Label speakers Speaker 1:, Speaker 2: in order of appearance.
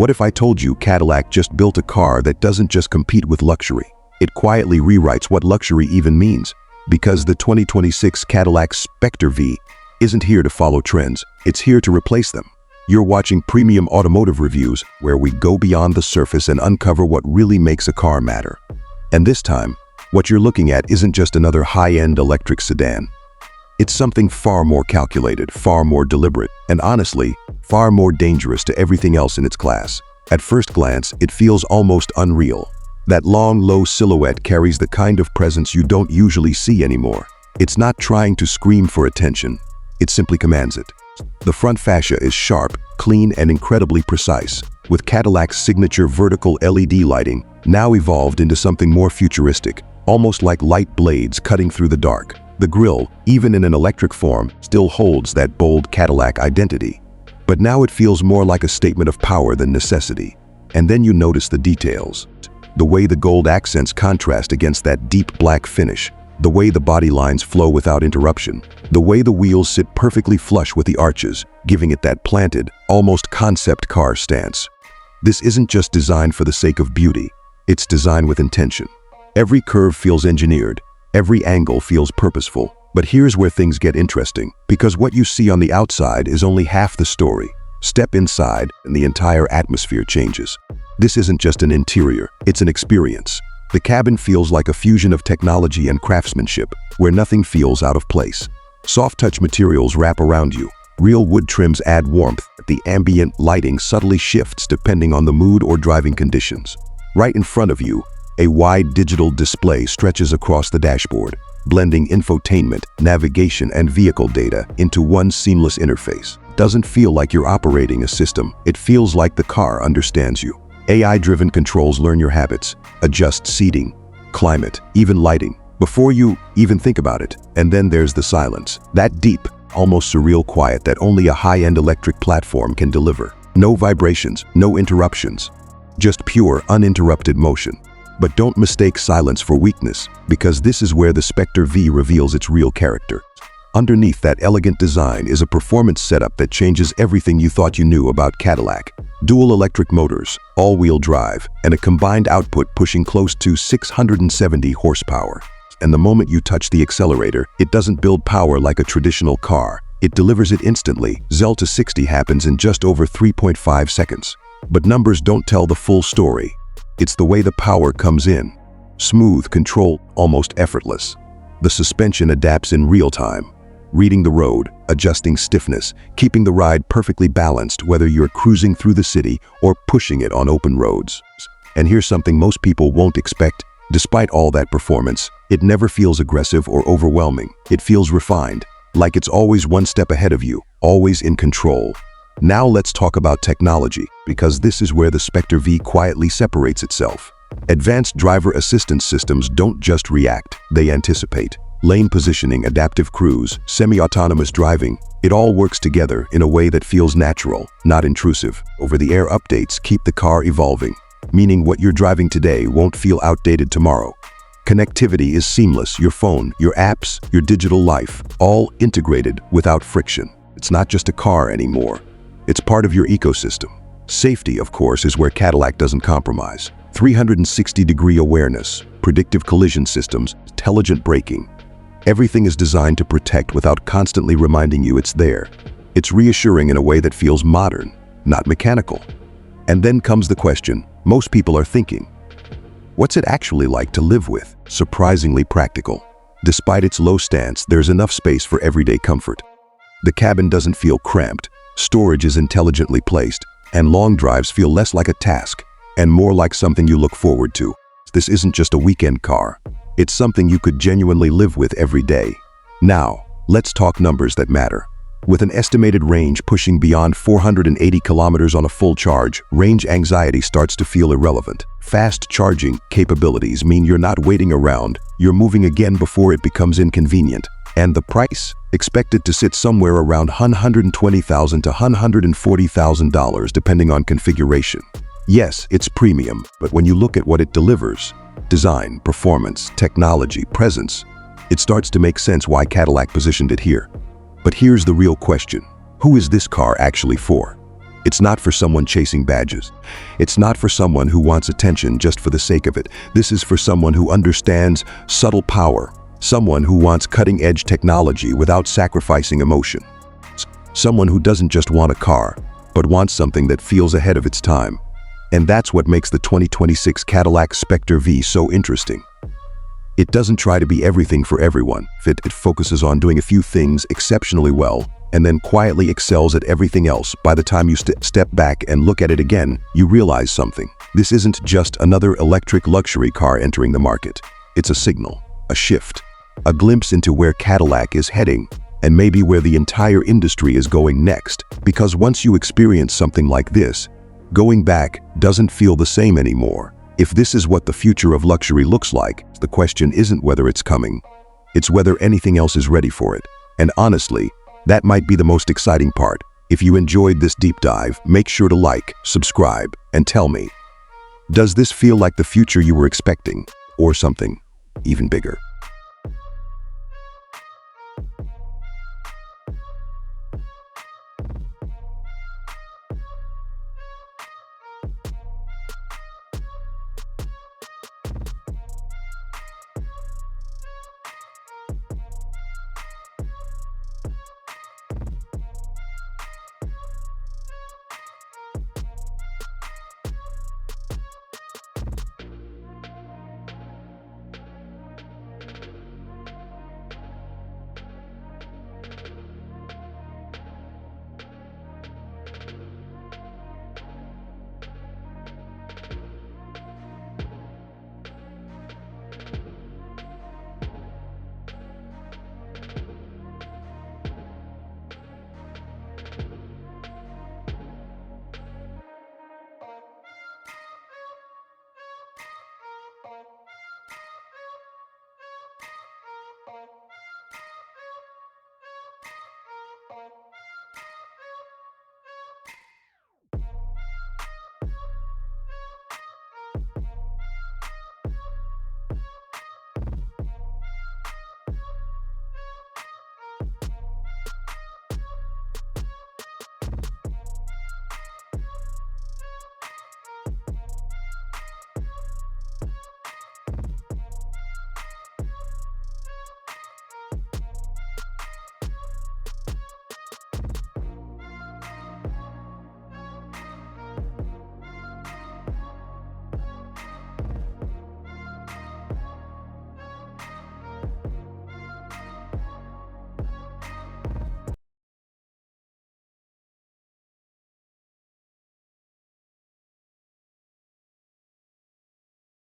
Speaker 1: What if I told you Cadillac just built a car that doesn't just compete with luxury? It quietly rewrites what luxury even means. Because the 2026 Cadillac Specter V isn't here to follow trends, it's here to replace them. You're watching Premium Automotive Reviews, where we go beyond the surface and uncover what really makes a car matter. And this time, what you're looking at isn't just another high-end electric sedan. It's something far more calculated, far more deliberate, and honestly, far more dangerous to everything else in its class. At first glance, it feels almost unreal. That long, low silhouette carries the kind of presence you don't usually see anymore. It's not trying to scream for attention, it simply commands it. The front fascia is sharp, clean, and incredibly precise, with Cadillac's signature vertical LED lighting now evolved into something more futuristic, almost like light blades cutting through the dark. The grille, even in an electric form, still holds that bold Cadillac identity. But now it feels more like a statement of power than necessity. And then you notice the details. The way the gold accents contrast against that deep black finish. The way the body lines flow without interruption. The way the wheels sit perfectly flush with the arches, giving it that planted, almost concept car stance. This isn't just designed for the sake of beauty. It's designed with intention. Every curve feels engineered. Every angle feels purposeful. But here's where things get interesting, because what you see on the outside is only half the story. Step inside, and the entire atmosphere changes. This isn't just an interior, it's an experience. The cabin feels like a fusion of technology and craftsmanship, where nothing feels out of place. Soft-touch materials wrap around you. Real wood trims add warmth. The ambient lighting subtly shifts depending on the mood or driving conditions. Right in front of you, a wide digital display stretches across the dashboard, blending infotainment, navigation, and vehicle data into one seamless interface. Doesn't feel like you're operating a system, it feels like the car understands you. AI-driven controls learn your habits, adjust seating, climate, even lighting, before you even think about it. And then there's the silence, that deep, almost surreal quiet that only a high-end electric platform can deliver. No vibrations, no interruptions, just pure, uninterrupted motion. But don't mistake silence for weakness, because this is where the Specter V reveals its real character. Underneath that elegant design is a performance setup that changes everything you thought you knew about Cadillac. Dual electric motors, all-wheel drive, and a combined output pushing close to 670 horsepower. And the moment you touch the accelerator, it doesn't build power like a traditional car. It delivers it instantly. 0 to 60 happens in just over 3.5 seconds. But numbers don't tell the full story. It's the way the power comes in. Smooth, controlled, almost effortless. The suspension adapts in real time, reading the road, adjusting stiffness, keeping the ride perfectly balanced whether you're cruising through the city or pushing it on open roads. And here's something most people won't expect. Despite all that performance, it never feels aggressive or overwhelming. It feels refined, like it's always one step ahead of you, always in control. Now let's talk about technology, because this is where the Specter V quietly separates itself. Advanced driver assistance systems don't just react, they anticipate. Lane positioning, adaptive cruise, semi-autonomous driving, it all works together in a way that feels natural, not intrusive. Over-the-air updates keep the car evolving, meaning what you're driving today won't feel outdated tomorrow. Connectivity is seamless, your phone, your apps, your digital life, all integrated without friction. It's not just a car anymore. It's part of your ecosystem. Safety, of course, is where Cadillac doesn't compromise. 360-degree awareness, predictive collision systems, intelligent braking. Everything is designed to protect without constantly reminding you it's there. It's reassuring in a way that feels modern, not mechanical. And then comes the question most people are thinking. What's it actually like to live with? Surprisingly practical. Despite its low stance, there's enough space for everyday comfort. The cabin doesn't feel cramped. Storage is intelligently placed, and long drives feel less like a task and more like something you look forward to. This isn't just a weekend car. It's something you could genuinely live with every day. Now, let's talk numbers that matter. With an estimated range pushing beyond 480 kilometers on a full charge, range anxiety starts to feel irrelevant. Fast charging capabilities mean you're not waiting around, you're moving again before it becomes inconvenient. And the price? Expected to sit somewhere around $120,000 to $140,000 depending on configuration. Yes, it's premium, but when you look at what it delivers, design, performance, technology, presence, it starts to make sense why Cadillac positioned it here. But here's the real question. Who is this car actually for? It's not for someone chasing badges. It's not for someone who wants attention just for the sake of it. This is for someone who understands subtle power, someone who wants cutting-edge technology without sacrificing emotion. Someone who doesn't just want a car, but wants something that feels ahead of its time. And that's what makes the 2026 Cadillac Specter V so interesting. It doesn't try to be everything for everyone. It focuses on doing a few things exceptionally well, and then quietly excels at everything else. By the time you step back and look at it again, you realize something. This isn't just another electric luxury car entering the market. It's a signal, a shift, a glimpse into where Cadillac is heading, and maybe where the entire industry is going next. Because once you experience something like this, going back doesn't feel the same anymore. If this is what the future of luxury looks like, the question isn't whether it's coming, it's whether anything else is ready for it. And honestly, that might be the most exciting part. If you enjoyed this deep dive, make sure to like, subscribe, and tell me, does this feel like the future you were expecting, or something even bigger?